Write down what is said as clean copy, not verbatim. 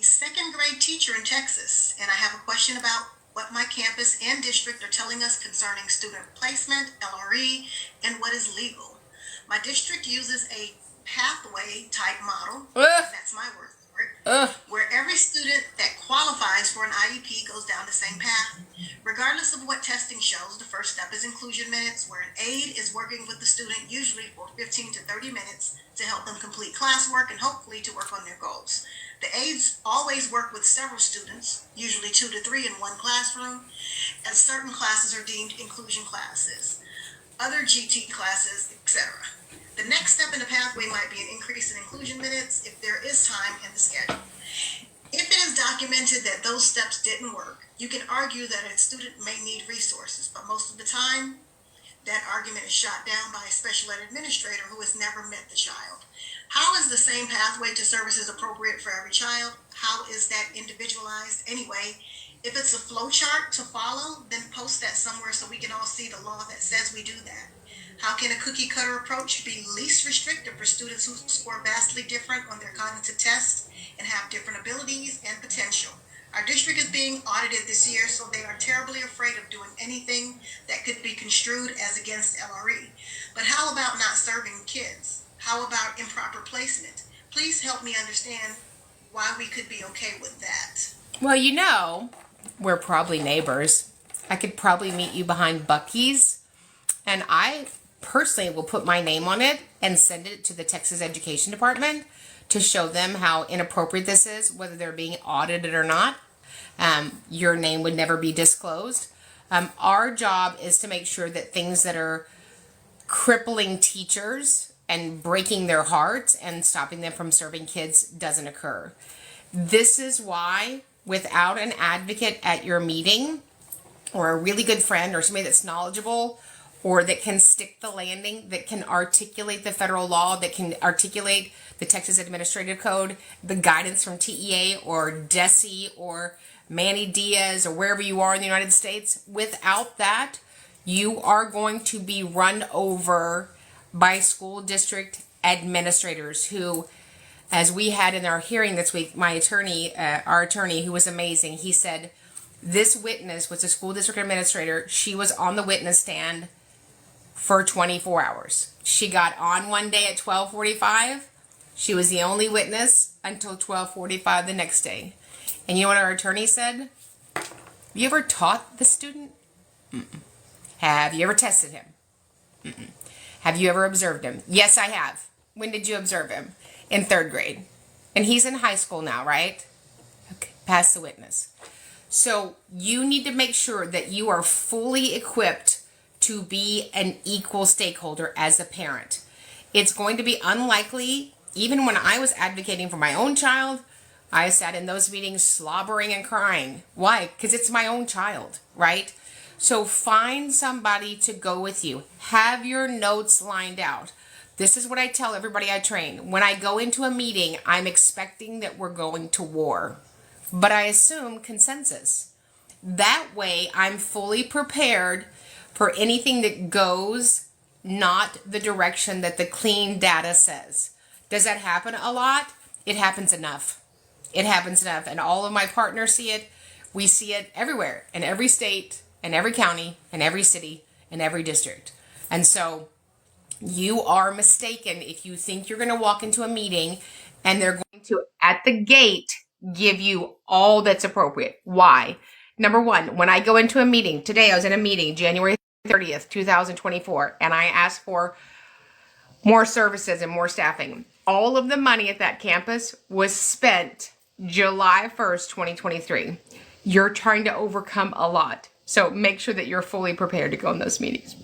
a second grade teacher in Texas, and I have a question about what my campus and district are telling us concerning student placement, LRE, and what is legal. My district uses a pathway type model, that's my word for it, where every student that qualifies for an IEP goes down the same path. Regardless of what testing shows, the first step is inclusion minutes, where an aide is working with the student usually for 15 to 30 minutes to help them complete classwork and hopefully to work on their goals. The aides always work with several students, usually 2 to 3 in one classroom, as certain classes are deemed inclusion classes, other GT classes, etc. The next step in the pathway might be an increase in inclusion minutes if there is time in the schedule. If it is documented that those steps didn't work, you can argue that a student may need resources, but most of the time, that argument is shot down by a special ed administrator who has never met the child. How is the same pathway to services appropriate for every child? How is that individualized anyway? If it's a flow chart to follow, then post that somewhere so we can all see the law that says we do that. How can a cookie cutter approach be least restrictive for students who score vastly different on their cognitive tests and have different abilities and potential? Our district is being audited this year, so they are terribly afraid of doing anything that could be construed as against LRE. But how about not serving kids? How about improper placement? Please help me understand why we could be okay with that. Well, you know, we're probably neighbors. I could probably meet you behind Buc-ee's, and I personally will put my name on it and send it to the Texas Education Department to show them how inappropriate this is, whether they're being audited or not. Your name would never be disclosed. Our job is to make sure that things that are crippling teachers and breaking their hearts and stopping them from serving kids doesn't occur. This is why, without an advocate at your meeting, or a really good friend, or somebody that's knowledgeable, or that can stick the landing, that can articulate the federal law, that can articulate the Texas Administrative Code, the guidance from TEA or DESE or Manny Diaz or wherever you are in the United States, without that, you are going to be run over by school district administrators who, as we had in our hearing this week, our attorney, who was amazing, he said this witness was a school district administrator. She was on the witness stand for 24 hours. She got on one day at 12:45. She was the only witness until 12:45 the next day. And you know what our attorney said? Have you ever taught the student? Mm-mm. Have you ever tested him? Mm-mm. Have you ever observed him? Yes, I have. When did you observe him? In 3rd grade. And he's in high school now, right? Okay, pass the witness. So you need to make sure that you are fully equipped to be an equal stakeholder as a parent. It's going to be unlikely, even when I was advocating for my own child, I sat in those meetings slobbering and crying. Why? Because it's my own child, right? So find somebody to go with you. Have your notes lined out. This is what I tell everybody I train. When I go into a meeting, I'm expecting that we're going to war, but I assume consensus. That way, I'm fully prepared for anything that goes not the direction that the clean data says. Does that happen a lot? It happens enough. It happens enough. And all of my partners see it. We see it everywhere, in every state, in every county, in every city, in every district. And so you are mistaken if you think you're going to walk into a meeting and they're going to, at the gate, give you all that's appropriate. Why? Number one, when I go into a meeting, today I was in a meeting, January 30th, 2024, and I asked for more services and more staffing. All of the money at that campus was spent July 1st, 2023. You're trying to overcome a lot. So make sure that you're fully prepared to go in those meetings.